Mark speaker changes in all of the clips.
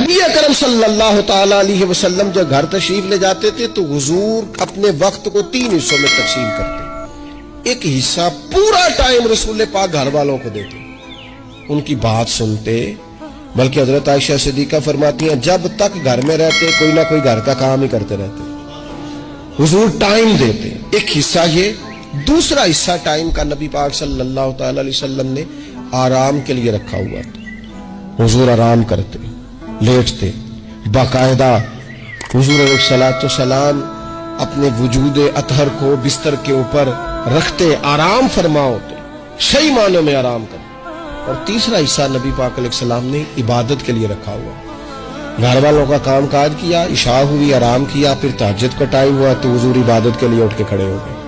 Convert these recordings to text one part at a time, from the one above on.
Speaker 1: نبی اکرم صلی اللہ تعالی علیہ وسلم جب گھر تشریف لے جاتے تھے تو حضور اپنے وقت کو 3 حصوں میں تقسیم کرتے. ایک حصہ پورا ٹائم رسول پاک گھر والوں کو دیتے, ان کی بات سنتے. بلکہ حضرت عائشہ صدیقہ فرماتی ہیں جب تک گھر میں رہتے کوئی نہ کوئی گھر کا کام ہی کرتے رہتے. حضور ٹائم دیتے. ایک حصہ یہ. دوسرا حصہ ٹائم کا نبی پاک صلی اللہ تعالی علیہ وسلم نے آرام کے لیے رکھا ہوا تھا. حضور آرام کرتے, لیٹتے. باقاعدہ حضور علیہ الصلوۃ والسلام اپنے وجود اطہر کو بستر کے اوپر رکھتے, آرام فرما ہوتے, صحیح معنوں میں آرام کرتے. اور تیسرا حصہ نبی پاک علیہ السلام نے عبادت کے لیے رکھا ہوا. گھر والوں کا کام کاج کیا, عشاء ہوئی, آرام کیا, پھر تہجد کا ٹائم ہوا تو حضور عبادت کے لیے اٹھ کے کھڑے ہو گئے.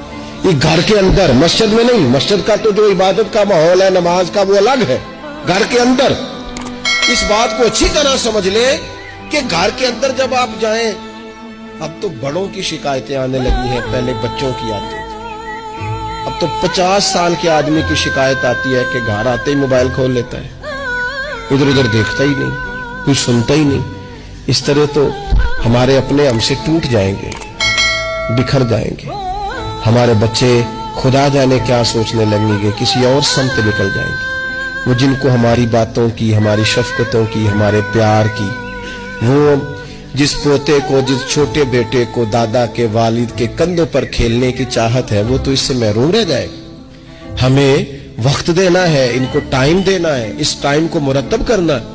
Speaker 1: یہ گھر کے اندر, مسجد میں نہیں. مسجد کا تو جو عبادت کا ماحول ہے نماز کا وہ الگ ہے. گھر کے اندر اس بات کو اچھی طرح سمجھ لے کہ گھر کے اندر جب آپ جائیں, اب تو بڑوں کی شکایتیں آنے لگی ہیں, پہلے بچوں کی آتی تھی. اب تو 50 سال کے آدمی کی شکایت آتی ہے کہ گھر آتے ہی موبائل کھول لیتا ہے, ادھر ادھر دیکھتا ہی نہیں, کچھ سنتا ہی نہیں. اس طرح تو ہمارے اپنے ہم سے ٹوٹ جائیں گے, بکھر جائیں گے. ہمارے بچے خدا جانے کیا سوچنے لگیں گے, کسی اور سمت نکل جائیں گے. وہ جن کو ہماری باتوں کی, ہماری شفقتوں کی, ہمارے پیار کی, وہ جس پوتے کو, جس چھوٹے بیٹے کو دادا کے والد کے کندھوں پر کھیلنے کی چاہت ہے, وہ تو اس سے محروم رہ جائے گا. ہمیں وقت دینا ہے, ان کو ٹائم دینا ہے, اس ٹائم کو مرتب کرنا ہے.